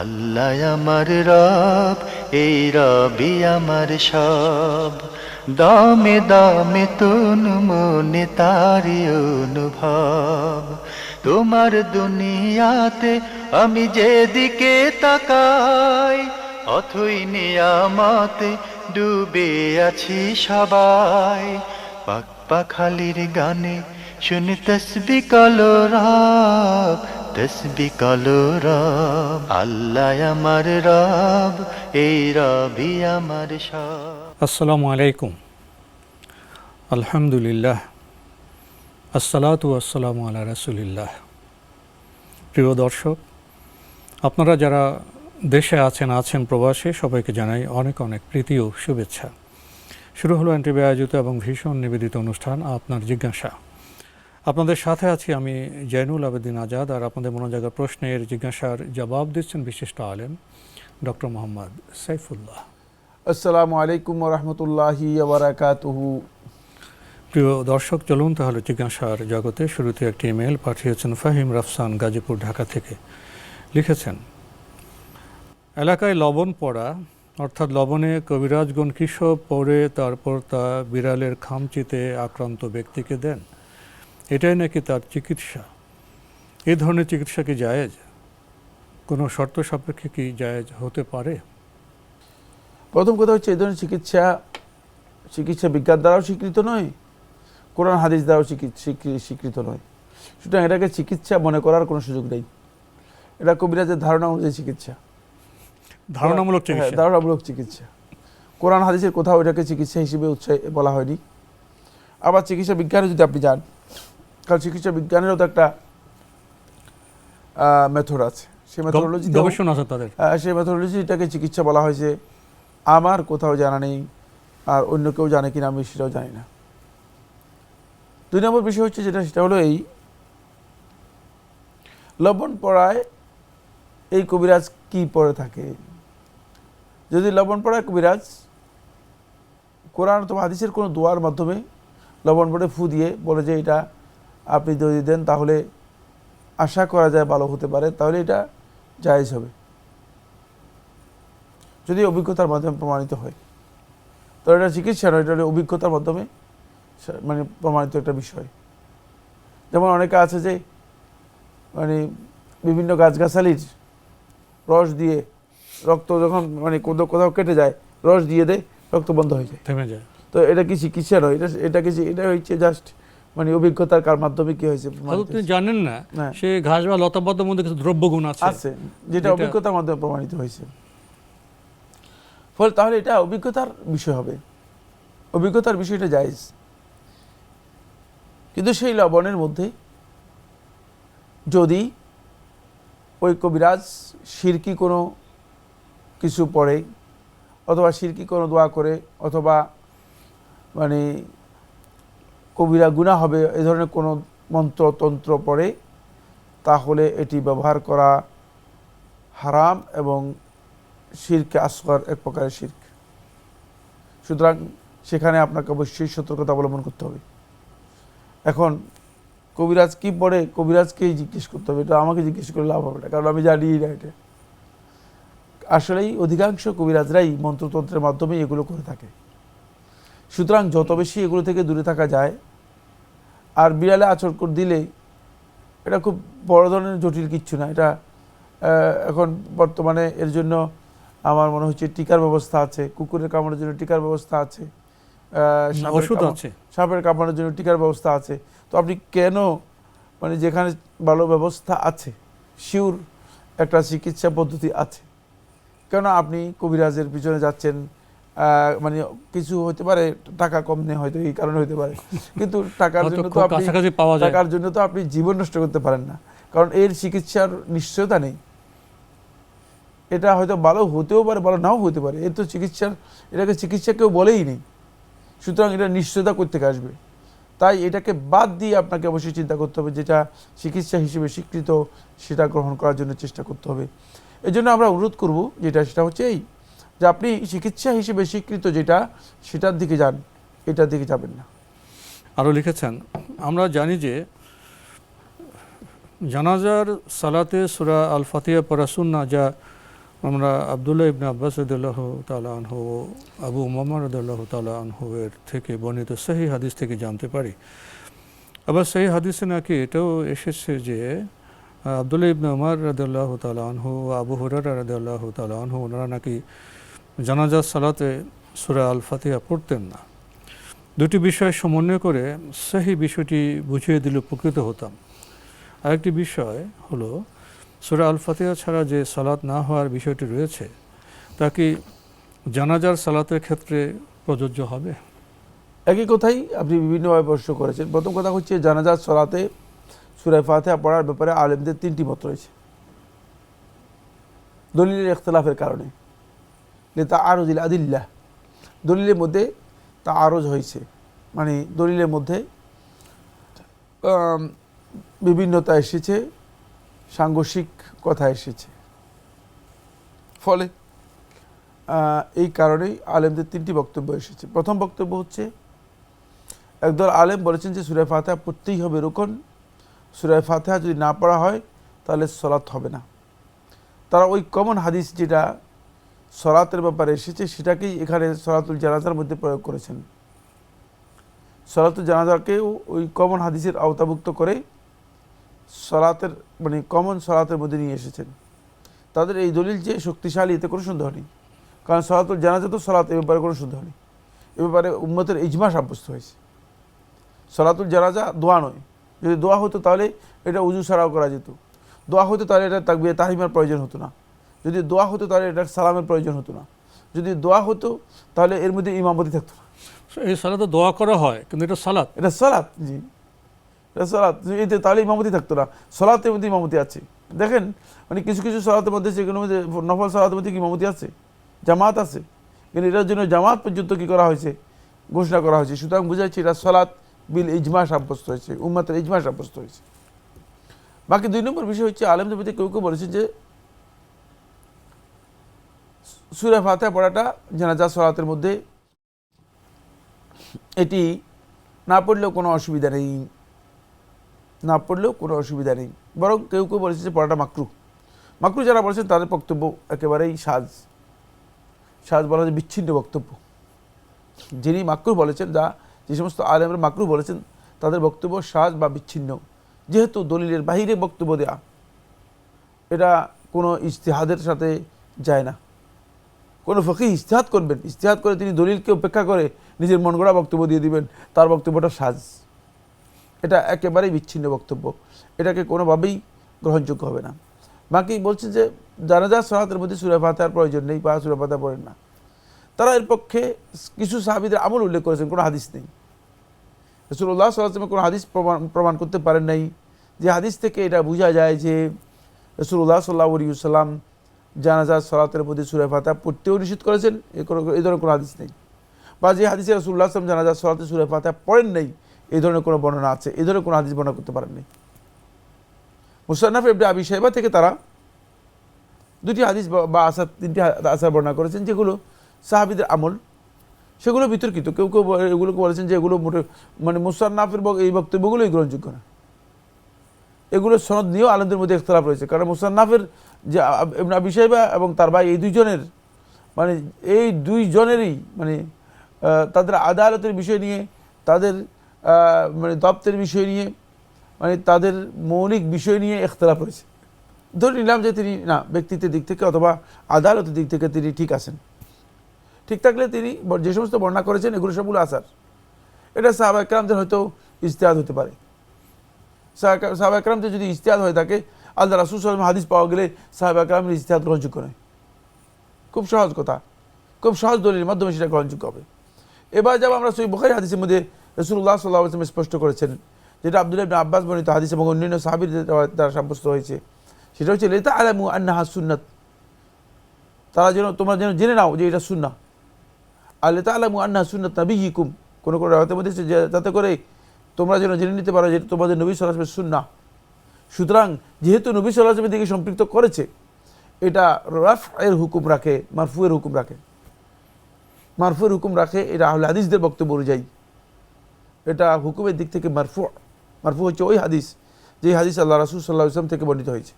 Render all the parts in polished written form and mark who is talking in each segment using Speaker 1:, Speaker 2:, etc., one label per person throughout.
Speaker 1: আল্লাহ আমার রব, এই রবি আমার সব। দামে দামে তুন মনে তারি অনুভব। তোমার দুনিয়াতে আমি যেদিকে তাকাই, অথই নিয়ামতে ডুবে আছি সবাই। পাক পাখালির গানে শুনি তসবি কলরব, তসবি কলরব। আল্লাহ আমার রব, এই রবি আমার সব।
Speaker 2: আসসালামু আলাইকুম। আলহামদুলিল্লাহ, আসসালাতু আসসালামু আলা রাসূলিল্লাহ। প্রিয় দর্শক, আপনারা যারা দেশে আছেন প্রবাসে, সবাইকে জানাই অনেক অনেক প্রীতি ও শুভেচ্ছা। শুরু হলো এনটিভি আয়োজিত এবং ভীষণ নিবেদিত অনুষ্ঠান আপনার জিজ্ঞাসা। আপনাদের সাথে আছি আমি জয়নুল আবেদিন আজাদ, আর আপনাদের মনোজাগা প্রশ্নের জিজ্ঞাসার জবাব দিচ্ছেন বিশিষ্ট আলেম ডক্টর মোহাম্মদ সাইফুল্লাহ।
Speaker 3: আসসালামু আলাইকুম ওয়া রাহমাতুল্লাহি ওয়া বারাকাতুহু।
Speaker 2: প্রিয় দর্শক, চলুন তাহলে জিজ্ঞাসার জগতে। শুরুতে একটি ইমেল পাঠিয়েছেন ফাহিম রাফসান, গাজীপুর, ঢাকা থেকে। লিখেছেন, এলাকায় লবণ পড়া অর্থাৎ লবণে কবিরাজগণ কিসব পড়ে তারপর তা বিড়ালের খামচিতে আক্রান্ত ব্যক্তিকে দেন, এটাই নাকি তার চিকিৎসা। এই ধরনের চিকিৎসা কি জায়েজ? কোনো শর্ত সাপেক্ষে কি জায়েজ হতে পারে?
Speaker 3: প্রথম কথা হচ্ছে, এই ধরনের চিকিৎসা বিজ্ঞান দ্বারাও স্বীকৃত নয়, কোরআন হাদিস দ্বারাও স্বীকৃত নয়। সুতরাং এটাকে চিকিৎসা মনে করার কোনো সুযোগ নেই। এটা কবিরাজের ধারণা অনুযায়ী চিকিৎসা,
Speaker 2: ধারণামূলক চিকিৎসা।
Speaker 3: ধারণামূলক চিকিৎসা। কোরআন হাদিসের কোথাও এটাকে চিকিৎসা হিসেবে বলা হয়নি। আবার চিকিৎসা বিজ্ঞানে যদি আপনি যান, কারণ চিকিৎসা বিজ্ঞানেরও তো একটা মেথড আছে, সেই মেথোডোলজি
Speaker 2: গবেষণা আছে তাদের।
Speaker 3: সেই মেথোডোলজিটাকে চিকিৎসা বলা হয়েছে। আমার কোথাও জানা নেই, আর অন্য কেউ জানে কিনা আমি সেটাও জানি না। 2 নম্বর বিষয় হচ্ছে সেটা হলো এই লবণ পড়ায় এই কবিরাজ কি পড়ে থাকে। যদি লবণ পড়ায় কবিরাজ কোরআন অথবা হাদিসের কোনো দোয়ার মাধ্যমে লবণ পড়ে ফু দিয়ে বলে যে এটা আপনি যদি দেন তাহলে আশা করা যায় ভালো হতে পারে, তাহলে এটা জায়েজ হবে, যদি অভিজ্ঞতার মাধ্যমে প্রমাণিত হয়। তো এটা চিকিৎসা নয়, এটা অভিজ্ঞতার মাধ্যমে মানে প্রমাণিত একটা বিষয়। যেমন অনেকে আছে যে মানে বিভিন্ন গাছগাছালির রস দিয়ে রক্ত যখন মানে কোথাও কেটে যায়, রস দিয়ে দেয়, রক্ত বন্ধ হয়ে যায়,
Speaker 2: থেমে যায়।
Speaker 3: তো এটা কি চিকিৎসা নয়, এটা হচ্ছে জাস্ট মানে অভিজ্ঞতার কার মাধ্যমে কি হয়েছে।
Speaker 2: আপনি জানেন না সে ঘাস বা লতাপাতার মধ্যে কিছু দ্রব্যগুণ আছে
Speaker 3: যেটা অভিজ্ঞতার মাধ্যমে প্রমাণিত হয়েছে। ফলে তাহলে এটা অভিজ্ঞতার বিষয় হবে, অভিজ্ঞতার বিষয়টা জায়েজ। কিন্তু সেই লবণের মধ্যে যদি ওই কবিরাজ শিরকি কোনো কিছু পড়ে, অথবা শিরকি কোনো দোয়া করে, অথবা মানে কবিরা গুনাহ হবে এই ধরনের কোনো মন্ত্রতন্ত্র পড়ে, তাহলে এটি ব্যবহার করা হারাম এবং শিরকে আসগর, এক প্রকারের শিরক। সুতরাং সেখানে আপনাকে অবশ্যই সতর্কতা অবলম্বন করতে হবে। এখন কবিরাজ কি পড়ে কবিরাজকেই জিজ্ঞেস করতে হবে, এটা আমাকে জিজ্ঞেস করে লাভ হবে না, কারণ আমি জানি না এটা। আসলেই অধিকাংশ কবিরাজরাই মন্ত্রতন্ত্রের মাধ্যমে এগুলো করে থাকে। সুতরাং যত বেশি এগুলো থেকে দূরে থাকা যায়, আর বিড়ালে আচর করে দিলে এটা খুব বড় ধরনের জটিল কিচ্ছু না। এটা এখন বর্তমানে এর জন্য আমার মনে হচ্ছে টিকার ব্যবস্থা আছে, কুকুরের কামড়ের জন্য টিকার ব্যবস্থা আছে, সাপের কামড়ের জন্য টিকার ব্যবস্থা আছে। তো আপনি কেন মানে যেখানে ভালো ব্যবস্থা আছে, শিওর একটা চিকিৎসা পদ্ধতি আছে, কেন আপনি কবিরাজের পিছনে যাচ্ছেন? মানে কিছু হতে পারে, টাকা কম নেই হয়তো, এই কারণে হতে পারে, কিন্তু টাকার জন্য তো আপনি জীবন নষ্ট করতে পারেন না, কারণ এর চিকিৎসার নিশ্চয়তা নেই। এটা হয়তো ভালো হতেও পারে, ভালো নাও হতে পারে, এর তো এটাকে চিকিৎসা কেউ বলেই নেই। সুতরাং এটা নিশ্চয়তা করতে আসবে। তাই এটাকে বাদ দিয়ে আপনাকে অবশ্যই চিন্তা করতে হবে, যেটা চিকিৎসা হিসেবে স্বীকৃত সেটা গ্রহণ করার জন্য চেষ্টা করতে হবে। এই জন্য আমরা অনুরোধ করব সেটা হচ্ছে এই যে আপনি চিকিৎসা হিসেবে স্বীকৃত যেটা, সেটার দিকে যান, এটার দিকে যাবেন না।
Speaker 2: আরও লিখেছেন, আমরা জানি যে জানাজার সালাতে সূরা আল ফাতিহা পড়া সুন্নাহ, যা আমরা আব্দুল্লাহ ইবনে আব্বাস রাদিয়াল্লাহু তাআলা আনহু ও আবু উমামা রাদিয়াল্লাহু তাআলা আনহু এর থেকে বর্ণিত সহিহ হাদিস থেকে জানতে পারি। আবার সেই হাদিসে নাকি এটাও এসেছে যে আব্দুল্লাহ ইবনে উমর রাদিয়াল্লাহু তাআলা আনহু ও আবু হুরায়রা রাদিয়াল্লাহু তাআলা আনহু ওনারা নাকি জানাজার সালাতে সূরা আল ফাতিহা পড়তেন না। দুটি বিষয় সমন্বয় করে সেই বিষয়টি বুঝিয়ে দিলে উপকৃত হতাম। আরেকটি বিষয় হলো সূরা আল ফাতিহা ছাড়া যে সালাত না হওয়ার বিষয়টি রয়েছে তা কি জানাজার সালাতের ক্ষেত্রে প্রযোজ্য হবে?
Speaker 3: একই কথাই আপনি বিভিন্নভাবে প্রশ্ন করেছেন। প্রথম কথা হচ্ছে জানাজার সালাতে সূরা ফাতিহা পড়ার ব্যাপারে আলেমদের তিনটি মত রয়েছে দলিলের ইখতিলাফের কারণে। লিতাআরুজিল আদিল্লাহ, দলিলের মধ্যে তাআরুজ হয়েছে, মানে দলিলের মধ্যে বিভিন্নতা এসেছে, সাংঘর্ষিক কথা এসেছে। ফলে এই কারণেই আলেমদের তিনটি বক্তব্য এসেছে। প্রথম বক্তব্য হচ্ছে একদল আলেম বলেছেন যে সূরা ফাতিহা পড়তেই হবে রুকন, সূরা ফাতিহা যদি না পড়া হয় তাহলে সালাত হবে না। তারা ওই কমন হাদিস যেটা সালাতের ব্যাপারে এসেছে সেটাকেই এখানে সালাতুল জানাজার মধ্যে প্রয়োগ করেছেন। সালাতুল জানাজাকেও ওই কমন হাদিসের আওতাভুক্ত করে সালাতের মানে কমন সালাতের মধ্যে নিয়ে এসেছেন। তাদের এই দলিল যে শক্তিশালী এতে কোনো সন্দেহ নেই, কারণ সালাতুল জানাজা তো সালাত, এ ব্যাপারে কোনো সন্দেহ নেই। এ ব্যাপারে উম্মতের ইজমা সাব্যস্ত হয়েছে। সালাতুল জানাজা দোয়া নয়, যদি দোয়া হতো তাহলে এটা উজু ছাড়াও করা যেত, দোয়া হতো তাহলে এটা তাকবীরে তাহরিমের প্রয়োজন হতো না, যদি দোয়া হতো তাহলে এটা সালামের প্রয়োজন হতো না, যদি দোয়া হতো তাহলে এর মধ্যে ইমামতি থাকতো না।
Speaker 2: এই সালাতে দোয়া করা হয় কিন্তু এটা সালাত,
Speaker 3: এটা সালাত, জি এটা সালাত, এতে তাহলে ইমামতি থাকতো না। সালাতের মধ্যে ইমামতি আছে। দেখেন মানে কিছু কিছু সালাতের মধ্যে সেগুলোর মধ্যে নফল সালাতের মধ্যে কি ইমামতি আছে, জামাত আছে, কিন্তু এটার জন্য জামাত পর্যন্ত কি করা হয়েছে, ঘোষণা করা হয়েছে। সুতরাং বোঝা যাচ্ছে এটা সালাত বিল ইজমা সাব্যস্ত হয়েছে, উম্মতের ইজমা সাব্যস্ত হয়েছে। বাকি দুই নম্বর বিষয় হচ্ছে আলেমদের মধ্যে কেউ কেউ বলেছে যে সূরা ফাতিহা পড়াটা জানাজা সালাতের মধ্যে এটি না পড়লেও কোনো অসুবিধা নেই, না পড়লেও কোনো অসুবিধা নেই, বরং কেউ কেউ বলেছে যে পড়াটা মাকরুহ। মাকরুহ যারা বলেছেন তাদের বক্তব্য একেবারেই সাজ বলা যে বিচ্ছিন্ন বক্তব্য। যিনি মাকরুহ বলেছেন, যে সমস্ত আলেমরা মাকরুহ বলেছেন তাদের বক্তব্য সাজ বা বিচ্ছিন্ন, যেহেতু দলিলের বাহিরে বক্তব্য দেয়া এটা কোনো ইজতিহাদের সাথে যায় না। কোনো ফকিহ ইজতিহাদ করবেন, ইজতিহাদ করে তিনি দলিলকে উপেক্ষা করে নিজের মন গড়া বক্তব্য দিয়ে দিবেন, তার বক্তব্যটা সাজ, এটা একেবারেই বিচ্ছিন্ন বক্তব্য, এটাকে কোনোভাবেই গ্রহণযোগ্য হবে না। বাকি বলছে যে জানাজা সালাতের মধ্যে সূরা ফাতিহার প্রয়োজন নেই বা সূরা ফাতিহা পড়েন না। তারা এর পক্ষে কিছু সাহাবীদের আমল উল্লেখ করেছেন, কোনো হাদিস নেই। রাসূলুল্লাহ সাল্লাল্লাহু আলাইহি ওয়াসাল্লাম কোনো হাদিস প্রমাণ করতে পারেন নাই যে হাদিস থেকে এটা বোঝা যায় যে রাসূলুল্লাহ সাল্লাল্লাহু আলাইহি ওয়াসাল্লাম জানাজা সালাতের মধ্যে সূরা ফাতিহা পড়তেও নিষেধ করেছেন, এই ধরনের কোনো হাদিস নেই। বা যে হাদিসে রাসূলুল্লাহ সাল্লাল্লাহু আলাইহি ওয়াসাল্লাম জানাজা সালাতে সূরা ফাতিহা পড়েন নাই এই ধরনের কোনো বর্ণনা আছে, এই ধরনের কোনো হাদিস বর্ণনা করতে পারেন নাই। মুসান্নাফ ইবনে আবি শাইবা থেকে তারা দুটি হাদিস বা আসার, তিনটি আসার বর্ণনা করেছেন যেগুলো সাহাবীদের আমল, সেগুলো বিতর্কিত। কেউ কেউ এগুলোকে বলেছেন যে এগুলো মানে মুসান্নাফের এই বক্তব্যগুলোই গ্রহণযোগ্য না। এগুলো সনদ নিয়েও আলেমদের মধ্যে ইখতিলাফ রয়েছে, কারণ মুসান্নাফের যে ইবনে আবি শাইবা এবং তার ভাই এই দুইজনেরই মানে তাদের আদালতের বিষয় নিয়ে, তাদের মানে দপ্তরের বিষয় নিয়ে, মানে তাদের মৌলিক বিষয় নিয়ে ইখতিলাফ রয়েছে। ধরে নিলাম যে তিনি না ব্যক্তিত্বের দিক থেকে অথবা আদালতের দিক থেকে তিনি ঠিক আছেন, ঠিক থাকলে তিনি যে সমস্ত বর্ণনা করেছেন এগুলো সবগুলো আসার, এটা সাহাবা ইকরামদের হয়তো ইজতিহাদ হতে পারে। সাহাবা ইকরামদের যদি ইজতিহাদ হয়ে থাকে, আল্লাহ রাসূল সাল্লাল্লাহু আলাইহি ওয়াসাল্লাম হাদিস পাওয়া গেলে সাহাবা ইকরামের ইজতিহাদ গ্রহণযোগ্য নয়। খুব সহজ কথা, খুব সহজ দলিলের মাধ্যমে সেটা গ্রহণযোগ্য হবে। এবার যাব আমরা সহিহ বুখারী হাদিসের মধ্যে রাসূলুল্লাহ সাল্লাল্লাহু আলাইহি ওয়াসাল্লাম স্পষ্ট করেছেন, যেটা আব্দুল্লাহ ইবনে আব্বাস বর্ণিত হাদিস এবং অন্যান্য সাহাবীদের দ্বারা সাব্যস্ত হয়েছে, সেটা হচ্ছে লিতাআলামু আন্নাহা সুন্নাত, তোমরা যেন জেনে নাও যে এটা সুন্নাহ। আর লিতাআলামু আন্নাহা সুন্নাত নাবিয়্যিকুম, কোন কোন রাওয়াতের মধ্যে যাতে করে তোমরা যেন জেনে নিতে পারো যে তোমাদের নবী সাল্লাল্লাহু আলাইহি ওয়াসাল্লামের সুন্নাহ। সুতরাং যেহেতু নবী সাল্লাল্লাহু আলাইহি ওয়াসাল্লামের দিকে সম্পৃক্ত করেছে, এটা রাফএর হুকুম রাখে, মারফুয়ের হুকুম রাখে, মারফুয়ের হুকুম রাখে। এটা আহলে হাদিসদের বক্তব্য অনুযায়ী এটা হুকুমের দিক থেকে মারফু। মারফু হচ্ছে ওই হাদিস যে হাদিস আল্লাহ রাসূল সাল্লাল্লাহু আলাইহি ওয়াসাল্লাম থেকে বর্ণিত হয়েছে।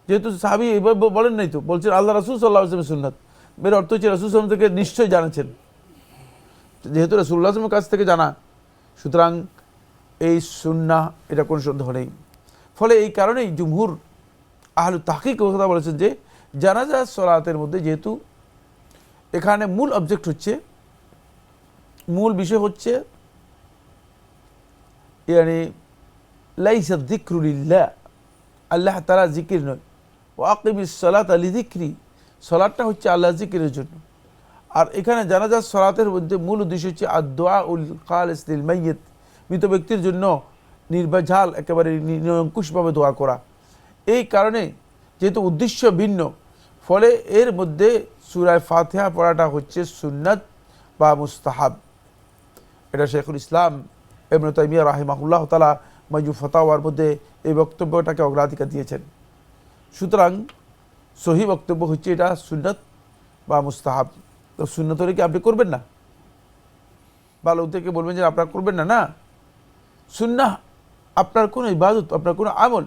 Speaker 3: যেহেতু সাহাবী এভাবে বলেন নাই, তো বলছেন আল্লাহ রাসূল সাল্লাল্লাহু আলাইহি ওয়াসাল্লামের সুন্নাত, এর অর্থ হচ্ছে রাসূল সাল্লাল্লাহু আলাইহি ওয়াসাল্লাম থেকে নিশ্চয়ই জানাচ্ছেন, যেহেতু রাসূলুল্লাহ সাল্লাল্লাহু আলাইহি ওয়াসাল্লামের কাছ থেকে জানা, সুতরাং এই সুন্নাহ, এটা কোনো সন্দেহ নেই। ফলে এই কারণেই জুমহুর আহলু তাহকিক কথা বলেছেন যে জানাজা সালাতের মধ্যে যেহেতু এখানে মূল অবজেক্ট হচ্ছে, মূল বিষয় হচ্ছে ইয়ানি লাইসা যিকরু লিল্লাহ, আল্লাহ তাআলা জিকির নয়, ওয়া আকিমিস সালাতা লিযিকরি, সালাতটা হচ্ছে আল্লাহ জিকিরের জন্য। আর এখানে জানাজা সালাতের মধ্যে মূল উদ্দেশ্য হচ্ছে আদ-দুআউল খালিস লিল মাইয়িত, মৃত ব্যক্তির জন্য নির্ভেজাল একেবারে নিরঙ্কুশভাবে দোয়া করা। এই কারণে যেহেতু উদ্দেশ্য ভিন্ন, ফলে এর মধ্যে সূরা ফাতিহা পড়াটা হচ্ছে সুন্নাত বা মুস্তাহাব। এটা শেখুল ইসলাম ইবনে তাইমিয়া রাহিমাহুল্লাহ তাআলা মাজমু ফাতাওয়ার মধ্যে এই বক্তব্যটাকে অগ্রাধিকার দিয়েছেন। সুতরাং সহি বক্তব্য হচ্ছে এটা সুন্নাত বা মুস্তাহাব। তো সুন্নাত হলে কি আপনি করবেন না, বা লোক থেকে বলবেন যে আপনারা করবেন না? না, সুন্নাহ আপনার কোনো ইবাদত, আপনার কোনো আমল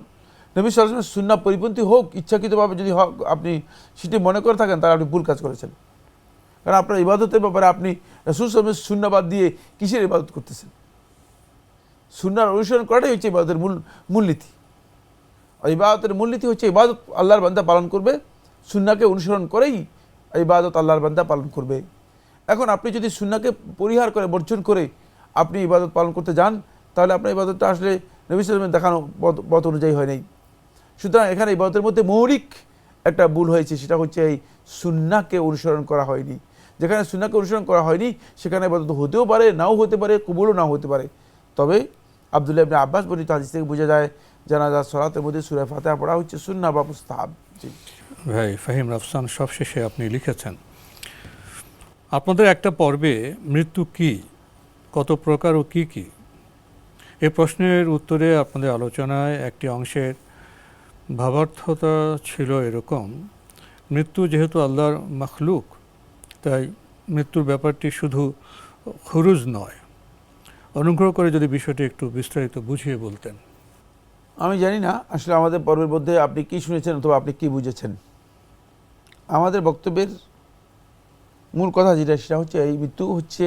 Speaker 3: নবী সাল্লাল্লাহু আলাইহি ওয়াসাল্লামের সুন্নাহ পরিপন্থী হোক, ইচ্ছাকৃতভাবে যদি আপনি সেটি মনে করে থাকেন, তাহলে আপনি ভুল কাজ করেছেন। কারণ আপনার ইবাদতের ব্যাপারে আপনি রাসূল সাল্লাল্লাহু আলাইহি ওয়াসাল্লামের সুন্নাহ বাদ দিয়ে কিসের ইবাদত করতেছেন? সুন্নাহর অনুসরণ করাটাই হচ্ছে ইবাদতের মূলনীতি। আর ইবাদতের মূলনীতি হচ্ছে ইবাদত আল্লাহর বান্দা পালন করবে, সুন্নাহকে অনুসরণ করেই ইবাদত আল্লাহর বান্দা পালন করবে। এখন আপনি যদি সুন্নাহকে পরিহার করে, বর্জন করে আপনি ইবাদত পালন করতে যান, তাহলে আপনার ইবাদতটা আসলে নবী সাল্লাল্লাহু আলাইহি ওয়াসাল্লামের দেখানো পথ অনুযায়ী হয় নাই। সুতরাং এখানে ইবাদতের মধ্যে মৌলিক একটা ভুল হয়েছে, সেটা হচ্ছে এই সুন্নাহকে অনুসরণ করা হয়নি। যেখানে সুন্নাহকে অনুসরণ করা হয়নি সেখানে ইবাদত হতেও পারে, নাও হতে পারে, কবুলও নাও হতে পারে। তবে আব্দুল্লাহ ইবনে আব্বাস বর্ণিত হাদিস থেকে বোঝা যায় জানাজা সালাতের মধ্যে সূরা ফাতিহা পড়া হচ্ছে সুন্নাহ বা মুস্তাহাব। জি
Speaker 2: ভাই ফাহিম রাফসান, সবশেষে আপনি লিখেছেন আপনাদের একটা পর্বে মৃত্যু কি, কত প্রকার ও কি কি, এই প্রশ্নের উত্তরে আপনাদের আলোচনায় একটি অংশের ভাবার্থতা ছিল এরকম: মৃত্যু যেহেতু আল্লাহর মাখলুক, তাই মৃত্যুর ব্যাপারটি শুধু খুরুজ নয়। অনুগ্রহ করে যদি বিষয়টি একটু বিস্তারিত বুঝিয়ে বলতেন।
Speaker 3: আমি জানি না আসলে আমাদের পর্বের মধ্যে আপনি কি শুনেছেন অথবা আপনি কি বুঝেছেন। আমাদের বক্তব্যের মূল কথা যেটা, সেটা হচ্ছে এই মৃত্যু হচ্ছে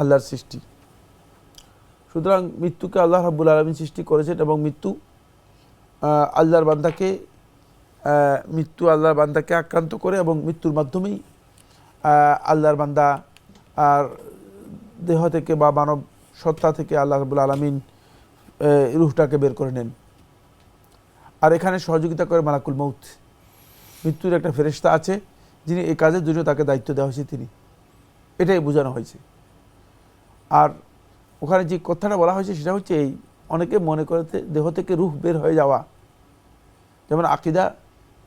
Speaker 3: আল্লাহর সৃষ্টি। সুতরাং মৃত্যুকে আল্লাহ রাব্বুল আলামিন সৃষ্টি করেছেন, এবং মৃত্যু আল্লাহর বান্দাকে আক্রান্ত করে, এবং মৃত্যুর মাধ্যমেই আল্লাহর বান্দা আর দেহ থেকে বা মানব সত্তা থেকে আল্লাহ রাব্বুল আলামিন রূহটাকে বের করে নেন। আর এখানে সহযোগিতা করে মালাকুল মউত, মৃত্যুর একটা ফেরেশতা আছে যিনি এই কাজের জন্য তাকে দায়িত্ব দেওয়া হয়েছে, তিনি, এটাই বোঝানো হয়েছে। আর ওখানে যে কথাটা বলা হয়েছে সেটা হচ্ছে এই, অনেকে মনে করে দেহ থেকে রূহ বের হয়ে যাওয়া, যেমন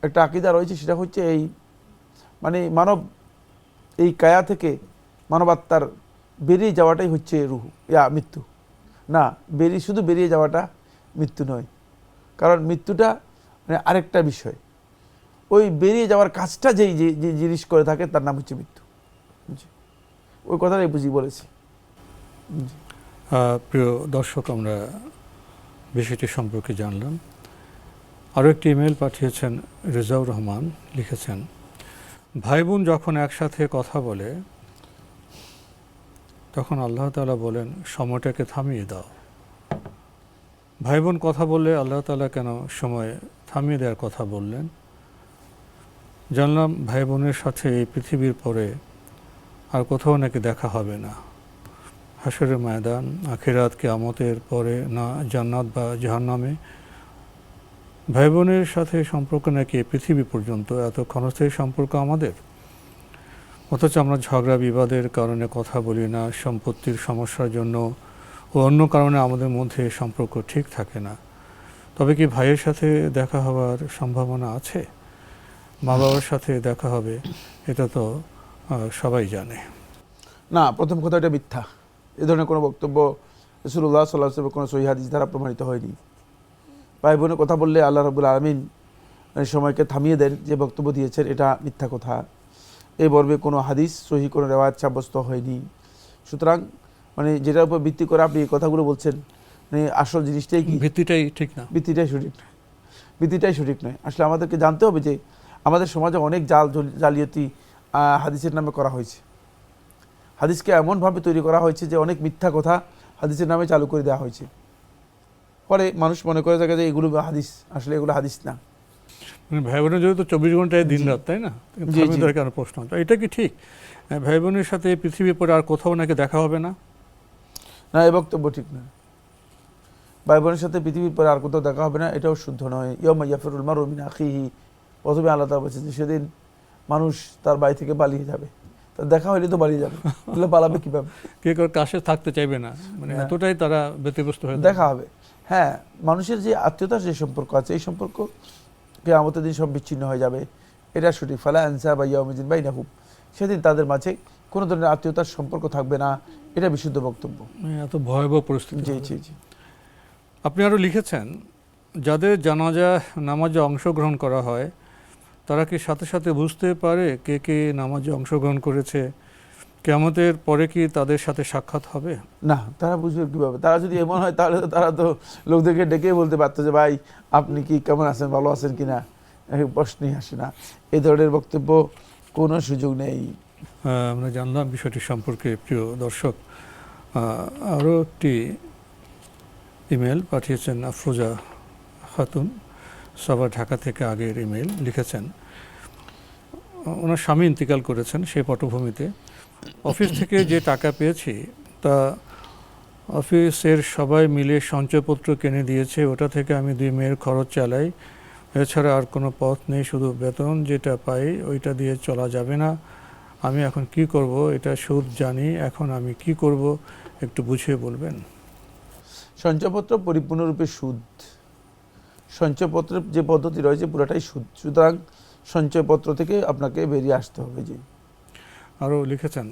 Speaker 3: একটা আকিদা রয়েছে, সেটা হচ্ছে এই মানে মানব এই কায়া থেকে মানবাত্মার বেরিয়ে যাওয়াটাই হচ্ছে রূহ মৃত্যু। না, শুধু বেরিয়ে যাওয়াটা মৃত্যু নয়, কারণ মৃত্যুটা মানে আরেকটা বিষয়। ওই বেরিয়ে যাওয়ার কাজটা যে জিনিস করে থাকে তার নাম হচ্ছে মৃত্যু। ওই কথাটাই বুঝি বলেছি।
Speaker 2: প্রিয় দর্শক, আমরা বিষয়টি সম্পর্কে জানলাম। আরও একটি ইমেল পাঠিয়েছেন রেজাউর রহমান, লিখেছেন ভাই বোন যখন একসাথে কথা বলে তখন আল্লাহ তাআলা বলেন সময়টাকে থামিয়ে দাও। ভাই বোন কথা বললে আল্লাহ তাআলা কেন সময় থামিয়ে দেওয়ার কথা বললেন? জানলাম ভাই বোনের সাথে এই পৃথিবীর পরে আর কোথাও নাকি দেখা হবে না। হাশরের ময়দান, আখিরাত, কিয়ামতের পরে না জান্নাত বা জাহান্নামে। ভাই বোনের সাথে সম্পর্ক নাকি পৃথিবী পর্যন্ত, এত ক্ষণস্থায়ী সম্পর্ক আমাদের। অথচ আমরা ঝগড়া বিবাদের কারণে কথা বলি না, সম্পত্তির সমস্যার জন্য ও অন্য কারণে আমাদের মধ্যে সম্পর্ক ঠিক থাকে না। তবে কি ভাইয়ের সাথে দেখা হওয়ার সম্ভাবনা আছে? মা বাবার সাথে দেখা হবে, এটা তো সবাই জানে।
Speaker 3: না, প্রথম কথা, এটা মিথ্যা। এ ধরনের কোনো বক্তব্য রাসূলুল্লাহ সাল্লাল্লাহু আলাইহি ওয়াসাল্লামের কোনো সহিহ হাদিস দ্বারা প্রমাণিত হয়নি। ভাই বোনের কথা বললে আল্লাহ রাব্বুল আলামিন সময়কে থামিয়ে দেন, যে বক্তব্য দিয়েছেন এটা মিথ্যা কথা। এই পর্বে কোনো হাদিস, সহিহ কোনো রেওয়ায়াত সাব্যস্ত হয়নি। সুতরাং মানে যেটার উপর ভিত্তি করে আপনি এই কথাগুলো বলছেন, মানে আসল জিনিসটাই কি,
Speaker 2: ভিত্তিটাই ঠিক না,
Speaker 3: ভিত্তিটাই সঠিক না। ভীতিটাই সঠিক নয়। আসলে আমাদেরকে জানতে হবে যে আমাদের সমাজে অনেক জালিয়াতি হাদিসের নামে করা হয়েছে। হাদিসকে এমনভাবে তৈরি করা হয়েছে যে অনেক মিথ্যা কথা হাদিসের নামে চালু করে দেওয়া হয়েছে। পরে মানুষ মনে করে থাকে যে এগুলো হাদিস, আসলে এগুলো হাদিস না।
Speaker 2: মানে ভাই বোনের যদি তো 24 ঘন্টায় দিন রাত, তাই না?
Speaker 3: জি, জি।
Speaker 2: কেন প্রশ্ন, তো এটা কি ঠিক? ভাই বোনের সাথে পৃথিবীর পরে আর কোথাও নাকি দেখা হবে না?
Speaker 3: না, এই বক্তব্য ঠিক নয়। ভাই বোনের সাথে পৃথিবীর পরে আর কোথাও দেখা হবে না, এটাও শুদ্ধ নয়। ইয়াউমা ইয়াফিরুল মারউ মিন আখিহি, প্রথমে আল্লাহ তাআলা বলেছেন যে সেদিন মানুষ তার বাড়ি থেকে পালিয়ে যাবে। তার দেখা হইলে তো পালিয়ে যাবে, তাহলে পালাবে কিভাবে?
Speaker 2: কে কার কাছে থাকতে চাইবে না, মানে
Speaker 3: না।
Speaker 2: এতটাই তারা ব্যতিব্যস্ত হয়ে
Speaker 3: দেখা হবে। হ্যাঁ, মানুষের যে আত্মীয়তার যে সম্পর্ক আছে, এই সম্পর্ক কিয়ামতের দিন সব বিচ্ছিন্ন হয়ে যাবে, এটা সঠিক। ফালা আনসাবা ইয়াউমাইযিন বাইনাহুম, সেদিন তাদের মাঝে কোনো ধরনের আত্মীয়তার সম্পর্ক থাকবে না, এটা বিশুদ্ধ বক্তব্য।
Speaker 2: এত ভয়াবহ পরিস্থিতি
Speaker 3: জি
Speaker 2: হবে।
Speaker 3: জি জি।
Speaker 2: আপনি আরও লিখেছেন, যাদের জানাজা নামাজে অংশগ্রহণ করা হয় তারা কি সাথে সাথে বুঝতে পারে কে কে নামাজে অংশগ্রহণ করেছে? কিয়ামতের পরে কি তাদের সাথে সাক্ষাৎ হবে?
Speaker 3: না, তারা বুঝবে কীভাবে? তারা যদি এমন হয় তাহলে তো তারা তো লোকদেরকে ডেকে বলতে পারতো যে ভাই আপনি কি কেমন আছেন, ভালো আছেন কি না, প্রশ্নই আসে না। এই ধরনের বক্তব্য কোনো সুযোগ নেই।
Speaker 2: আমরা জানলাম বিষয়টি সম্পর্কে। প্রিয় দর্শক, আরও একটি ইমেল পাঠিয়েছেন আফরোজা খাতুন, সাবা, ঢাকা থেকে। আগের ইমেল লিখেছেন, ওনার স্বামী ইন্তেকাল করেছেন সেই পটভূমিতে অফিস থেকে যে টাকা পেয়েছি তা অফিসের সবাই মিলে সঞ্চয়পত্র কিনে দিয়েছে, ওটা থেকে আমি 2 মেয়ের খরচ চালাই। এছাড়া আর কোনো পথ নেই, শুধু বেতন যেটা পাই ওইটা দিয়ে চলা যাবে না। আমি এখন কি করব? এটা সুদ জানি, এখন আমি কি করব একটু বুঝিয়ে বলবেন।
Speaker 3: সঞ্চয়পত্র পরিপূর্ণরূপে সুদ। সঞ্চয়পত্রের যে পদ্ধতি রয়েছে পুরোটাই সুদ, সুতরাং সঞ্চয়পত্র থেকে আপনাকে বেরিয়ে আসতে হবে। জি।
Speaker 2: আরও লিখেছেন,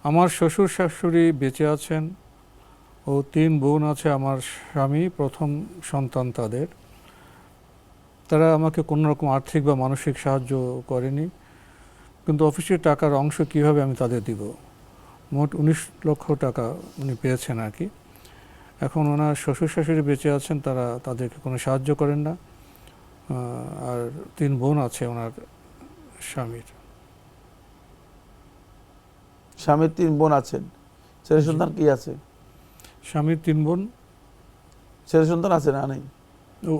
Speaker 2: আমার শ্বশুর শাশুড়ি বেঁচে আছেন ও 3 বোন আছে। আমার স্বামী প্রথম সন্তান তাদের। তারা আমাকে কোনো রকম আর্থিক বা মানসিক সাহায্য করেনি, কিন্তু অফিসের টাকার অংশ কিভাবে আমি তাদের দিব? মোট 19 লক্ষ টাকা উনি পেয়েছেন আর কি। এখন ওনার শ্বশুর শাশুড়ি বেঁচে আছেন, তারা তাদেরকে কোনো সাহায্য করেন না। আর 3 বোন আছে ওনার স্বামীর।
Speaker 3: স্বামীর 3 বোন আছেন, ছেলে সন্তান কি আছে?
Speaker 2: স্বামীর 3 বোন,
Speaker 3: ছেলে সন্তান আছে না? নেই,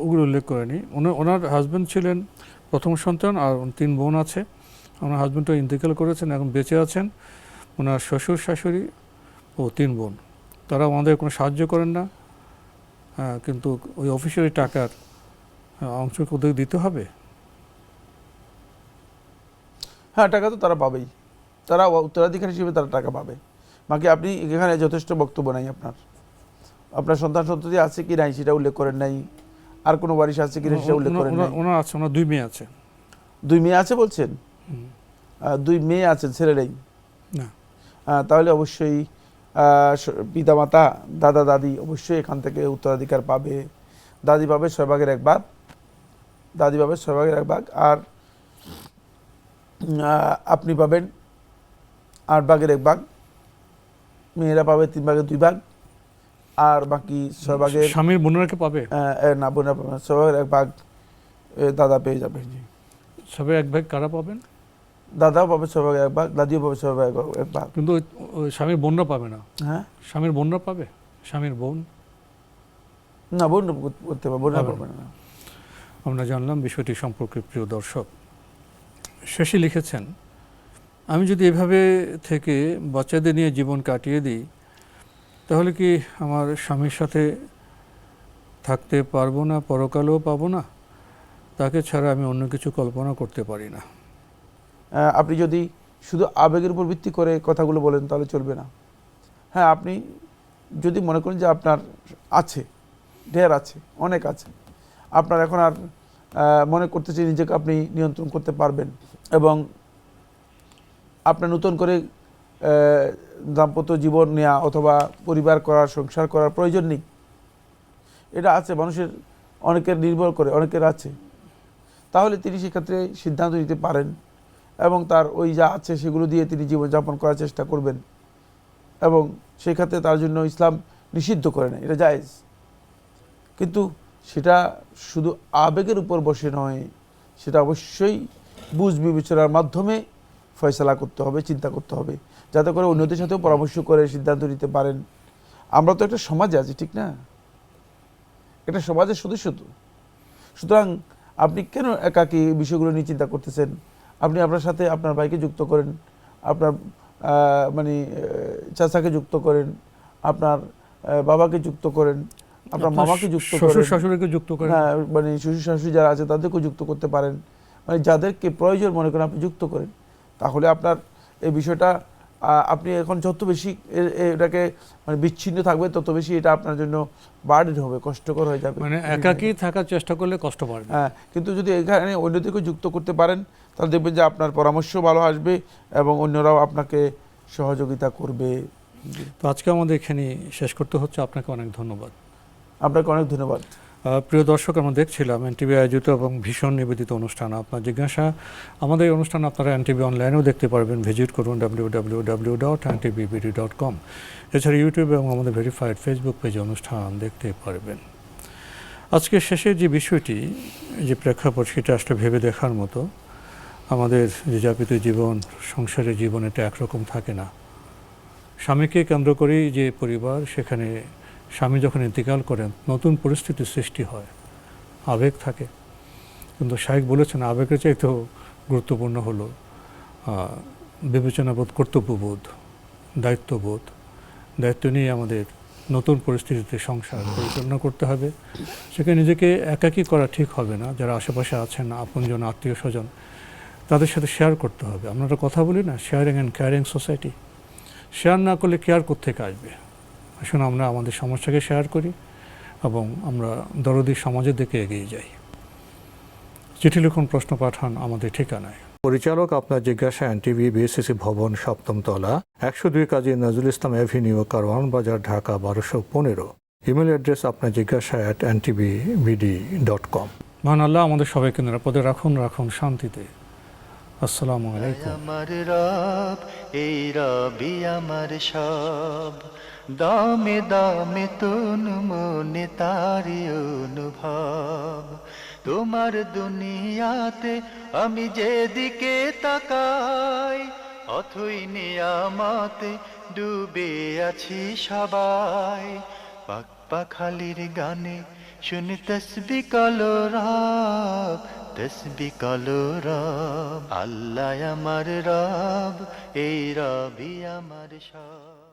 Speaker 2: ওগুলো উল্লেখ করেনি। ওনার হাজব্যান্ড ছিলেন প্রথম সন্তান, আর 3 বোন আছে। ওনার হাজব্যান্ডও ইন্তেকাল করেছেন, এখন বেঁচে আছেন ওনার শ্বশুর শাশুড়ি ও 3 বোন। তারা আমাদের কোনো সাহায্য করেন না, কিন্তু ওই অফিসের টাকার অংশ ওদের দিতে হবে।
Speaker 3: হ্যাঁ, টাকা তো তারা পাবেই, তারা উত্তরাধিকার হিসেবে তারা টাকা পাবে। বাকি আপনি এখানে যথেষ্ট বক্তব্য নাই আপনার সন্তান সন্ততি আছে কি নাই সেটা উল্লেখ করেন নাই, আর কোনো ওয়ারিশ আছে কি সেটা উল্লেখ করেন নাই।
Speaker 2: ওনার আছে, ওনার 2 মেয়ে আছে।
Speaker 3: 2 মেয়ে আছে বলছেন? 2 মেয়ে আছেন, ছেলে নেই
Speaker 2: না।
Speaker 3: তাহলে অবশ্যই পিতামাতা, দাদা দাদি অবশ্যই এখান থেকে উত্তরাধিকার পাবে। দাদি পাবে 6 ভাগের 1 ভাগ, দাদি পাবে 6 ভাগের 1 ভাগ, আর আপনি পাবেন 8 ভাগের 1 ভাগ, মেয়েরা পাবে 3 ভাগের 2 ভাগ, আর বাকি 6 ভাগের
Speaker 2: স্বামীর বোনেরা পাবে
Speaker 3: না, বোনেরা পাবে 6 ভাগের 1 ভাগ দাদা পেয়ে যাবে।
Speaker 2: সবে 1 ভাগ কারা পাবেন?
Speaker 3: দাদাও পাবে 6 ভাগের 1 ভাগ, দাদিও পাবে 6 ভাগের 1 ভাগ।
Speaker 2: কিন্তু ওই স্বামীর বোনরা পাবে না।
Speaker 3: হ্যাঁ,
Speaker 2: স্বামীর বোনরা পাবে, স্বামীর বোন
Speaker 3: না, বোন করতে পারবে, বোনরা পাবে না।
Speaker 2: আমরা জানলাম বিষয়টি সম্পর্কে। প্রিয় দর্শক, শেষে লিখেছেন, আমি যদি এভাবে থেকে বাচ্চাদের নিয়ে জীবন কাটিয়ে দিই তাহলে কি আমার স্বামীর সাথে থাকতে পারবো না, পরকালেও পাবো না? তাকে ছাড়া আমি অন্য কিছু কল্পনা করতে পারি না।
Speaker 3: আপনি যদি শুধু আবেগের উপর ভিত্তি করে কথাগুলো বলেন তাহলে চলবে না। হ্যাঁ, আপনি যদি মনে করেন যে আপনার আছে, ঢের আছে, অনেক আছে, আপনার এখন আর মনে করতেছে নিজেকে আপনি নিয়ন্ত্রণ করতে পারবেন এবং আপনার নতুন করে দাম্পত্য জীবন নেওয়া অথবা পরিবার করার, সংসার করার প্রয়োজন নেই, এটা আছে মানুষের, অনেকের নির্ভর করে, অনেকের আছে, তাহলে তিনি সেক্ষেত্রে সিদ্ধান্ত নিতে পারেন এবং তার ওই যা আছে সেগুলো দিয়ে তিনি জীবনযাপন করার চেষ্টা করবেন এবং সেই ক্ষেত্রে তার জন্য ইসলাম নিষিদ্ধ করে না, এটা জায়েজ। কিন্তু সেটা শুধু আবেগের উপর বসে নয়, সেটা অবশ্যই বুঝ বিবেচনার মাধ্যমে ফয়সালা করতে হবে, চিন্তা করতে হবে, যাতে করে অন্যদের সাথেও পরামর্শ করে সিদ্ধান্ত নিতে পারেন। আমরা তো একটা সমাজে আছি, ঠিক না? একটা সমাজের সদস্য তো। সুতরাং আপনি কেন একাকী বিষয়গুলো নিয়ে চিন্তা করতেছেন? আপনি আপনার সাথে আপনার ভাইকে যুক্ত করেন, আপনার চাচাকে যুক্ত করেন, আপনার বাবাকে যুক্ত করেন, আপনার মামাকে যুক্ত করেন,
Speaker 2: শ্বশুর শাশুড়িকে যুক্ত করেন।
Speaker 3: হ্যাঁ, শ্বশুর শাশুড়ি যারা আছে তাদেরকেও যুক্ত করতে পারেন। যাদেরকে প্রয়োজন মনে করেন আপনি যুক্ত করেন, তাহলে আপনার এই বিষয়টা আপনি এখন যত বেশি এটাকে বিচ্ছিন্ন থাকবে, তত বেশি এটা আপনার জন্য বার্ডেন হবে, কষ্টকর হয়ে যাবে।
Speaker 2: একাকী থাকার চেষ্টা করলে কষ্ট বাড়বে।
Speaker 3: হ্যাঁ, কিন্তু যদি এখানে অন্যদেরকে যুক্ত করতে পারেন, তাহলে দেখবেন যে আপনার পরামর্শ ভালো আসবে এবং অন্যরাও আপনাকে সহযোগিতা করবে।
Speaker 2: তো আজকে আমাদের এখানে শেষ করতে হচ্ছে। আপনাকে অনেক ধন্যবাদ।
Speaker 3: আপনাকে অনেক ধন্যবাদ।
Speaker 2: প্রিয় দর্শক, আমরা দেখছিলাম এনটিভি আয়োজিত এবং ভীষণ নিবেদিত অনুষ্ঠান আপনার জিজ্ঞাসা। আমাদের এই অনুষ্ঠান আপনারা এনটিভি অনলাইনেও দেখতে পারবেন। ভিজিট করুন www.ntvbd.com। এছাড়া ইউটিউব এবং আমাদের ভেরিফাইড ফেসবুক পেজে অনুষ্ঠান দেখতে পারবেন। আজকে শেষের যে বিষয়টি, যে প্রেক্ষাপট, সেটা আসলে ভেবে দেখার মতো। আমাদের যে যাপিত জীবন, সংসারের জীবন, এটা একরকম থাকে না। স্বামীকে কেন্দ্র করেই যে পরিবার, সেখানে স্বামী যখন ইন্তেকাল করেন নতুন পরিস্থিতির সৃষ্টি হয়, আবেগ থাকে। কিন্তু শাইখ বলেছেন আবেগের চাইতেও গুরুত্বপূর্ণ হলো বিবেচনাবোধ, কর্তব্যবোধ, দায়িত্ববোধ। দায়িত্ব নিয়ে আমাদের নতুন পরিস্থিতিতে সংসার পরিচালনা করতে হবে। সেখানে নিজেকে একাকী করা ঠিক হবে না। যারা আশেপাশে আছেন, আপনজন, আত্মীয় স্বজন, তাদের সাথে শেয়ার করতে হবে। আমরা একটা কথা বলি না, sharing and caring society. Share না করলে কেয়ার কোত্থেকে আসবে? আসুন আমরা আমাদের সমস্যাকে শেয়ার করি এবং আমরা দরদি সমাজের দিকে এগিয়ে যাই। চিঠি লিখুন, প্রশ্ন পাঠান আমাদের ঠিকানায়। পরিচালক আপনার জিজ্ঞাসা, এনটিভি, বিএসসিসি ভবন, ৭ম তলা, ১০২ কাজী নজরুল ইসলাম অ্যাভিনিউ, কারওয়ান বাজার, ঢাকা ১২১৫। ইমেল অ্যাড্রেস আপনার জিজ্ঞাসা @ntvbd.com। মহান আল্লাহ আমাদের সবাইকে নিরাপদে রাখুন, রাখুন শান্তিতে। আসসালামু আলাইকুম।
Speaker 1: আমার রব, এই রবি আমার সব, দামে দামে তুন মনে তারি অনুভব। তোমার দুনিয়াতে আমি যেদিকে তাকাই, অথই নিয়ামতে ডুবে আছি সবাই। পাক পাখালির গানে শুনি তসবি কালো রব, তসবি কালো রব। আল্লাহ আমার রব, এই রবি আমার সব।